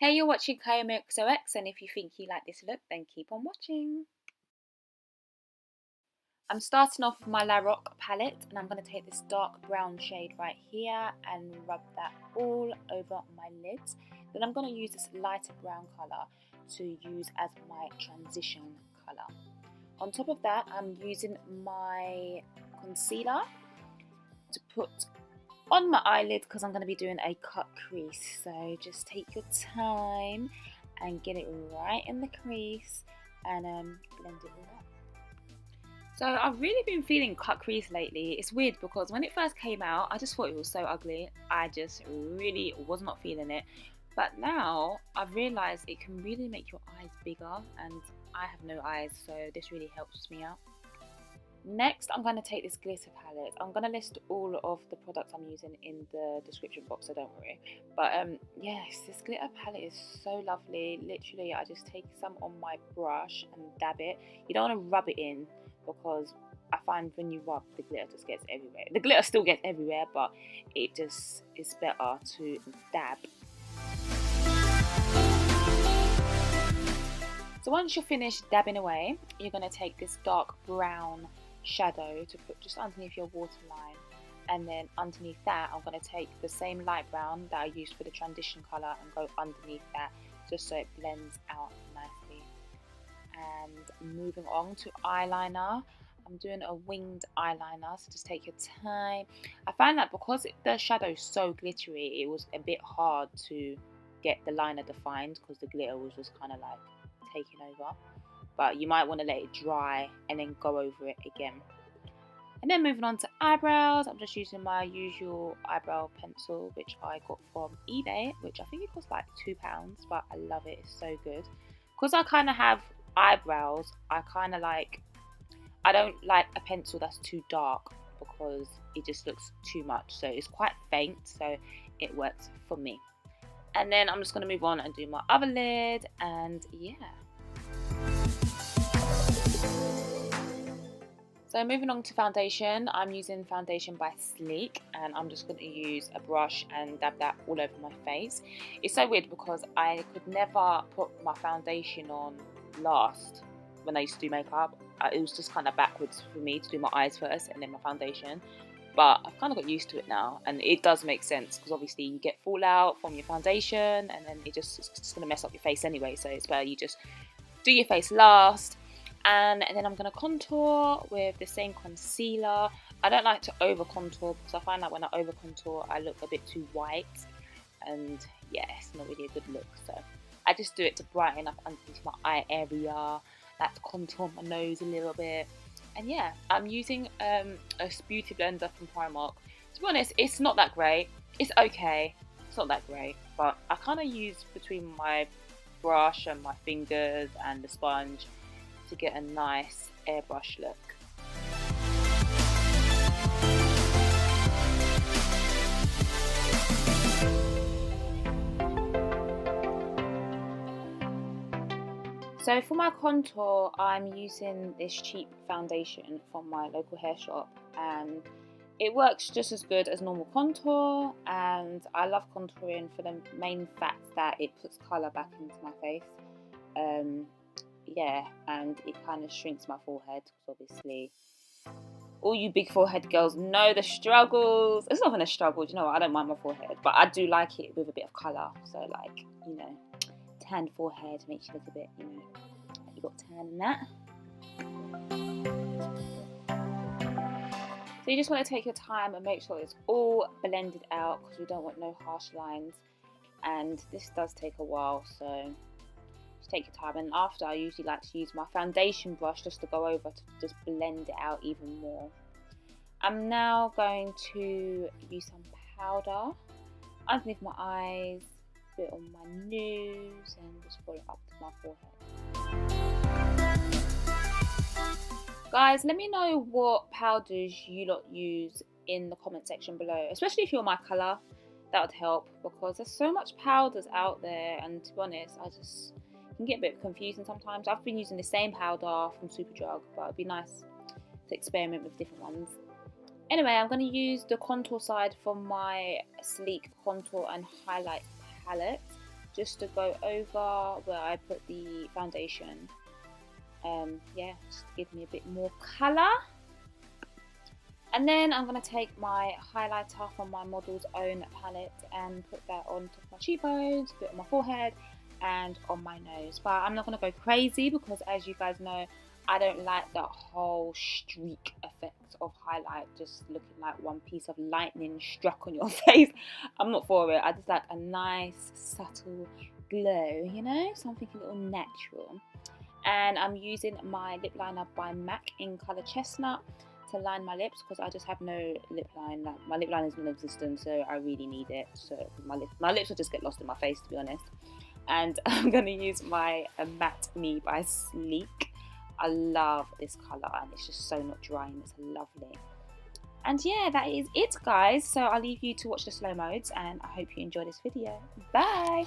Hey, you're watching kyomixox, and if you think you like this look, then keep on watching. I'm starting off with my LaRoc palette, and I'm going to take this dark brown shade right here and rub that all over my lids. Then I'm going to use this lighter brown colour to use as my transition colour. On top of that, I'm using my concealer to put on my eyelid because I'm going to be doing a cut crease. So just take your time and get it right in the crease and blend it all up. So I've really been feeling cut crease lately. It's weird because when it first came out, I just thought it was so ugly. I just really was not feeling it. But now I've realised it can really make your eyes bigger, and I have no eyes, so this really helps me out. Next, I'm going to take this glitter palette. I'm going to list all of the products I'm using in the description box, so don't worry. But yes, this glitter palette is so lovely. Literally, I just take some on my brush and dab it. You don't want to rub it in because I find when you rub, the glitter just gets everywhere. The glitter still gets everywhere, but it just is better to dab. So once you're finished dabbing away, you're going to take this dark brown shadow to put just underneath your waterline, and then underneath that I'm going to take the same light brown that I used for the transition colour and go underneath that just so it blends out nicely. And moving on to eyeliner, I'm doing a winged eyeliner, so just take your time. I find that because the shadow is so glittery, it was a bit hard to get the liner defined because the glitter was just kind of like taking over. But you might want to let it dry and then go over it again. And then moving on to eyebrows, I'm just using my usual eyebrow pencil, which I got from eBay, which I think it cost like £2, but I love it, it's so good. Because I kind of have eyebrows, I don't like a pencil that's too dark because it just looks too much. So it's quite faint, so it works for me. And then I'm just going to move on and do my other lid, and yeah. So moving on to foundation, I'm using foundation by Sleek, and I'm just going to use a brush and dab that all over my face. It's so weird because I could never put my foundation on last when I used to do makeup. It was just kind of backwards for me to do my eyes first and then my foundation. But I've kind of got used to it now, and it does make sense because obviously you get fallout from your foundation, and then it's just going to mess up your face anyway. So it's better you just do your face last. And then I'm going to contour with the same concealer. I don't like to over contour because I find that when I over contour I look a bit too white, and yeah, it's not really a good look. So I just do it to brighten up underneath my eye area, like to contour my nose a little bit. And yeah, I'm using a beauty blender from Primark. To be honest, it's not that great. It's okay, it's not that great, but I kind of use between my brush and my fingers and the sponge to get a nice airbrush look. So for my contour, I'm using this cheap foundation from my local hair shop, and it works just as good as normal contour, and I love contouring for the main fact that it puts colour back into my face. Yeah, and it kind of shrinks my forehead because obviously all you big forehead girls know the struggles. It's not even a struggle, you know what? I don't mind my forehead, but I do like it with a bit of colour. So like, you know, tanned forehead makes you look a bit, you know, like you got tan and that. So you just want to take your time and make sure it's all blended out because we don't want no harsh lines, and this does take a while, so just take your time. And after, I usually like to use my foundation brush just to go over to just blend it out even more. I'm now going to use some powder underneath my eyes, a bit on my nose, and just pull it up to my forehead. Guys, let me know what powders you lot use in the comment section below, especially if you're my colour. That would help because there's so much powders out there, and to be honest, I just can get a bit confusing sometimes. I've been using the same powder from Superdrug, but it'd be nice to experiment with different ones. Anyway, I'm going to use the contour side from my Sleek Contour and Highlight palette just to go over where I put the foundation. Yeah, just to give me a bit more colour. And then I'm going to take my highlighter from my Model's Own palette and put that on top of my cheekbones, a bit on my forehead and on my nose. But I'm not going to go crazy because, as you guys know, I don't like that whole streak effect of highlight, just looking like one piece of lightning struck on your face. I'm not for it. I just like a nice subtle glow, you know, something a little natural. And I'm using my lip liner by MAC in colour Chestnut to line my lips because I just have no lip line. Like, my lip line is non-existent, so I really need it. So my lips will just get lost in my face, to be honest. And I'm going to use my Matte Me by Sleek. I love this colour and it's just so not dry and it's lovely. And yeah, that is it, guys. So I'll leave you to watch the slow modes and I hope you enjoy this video. Bye!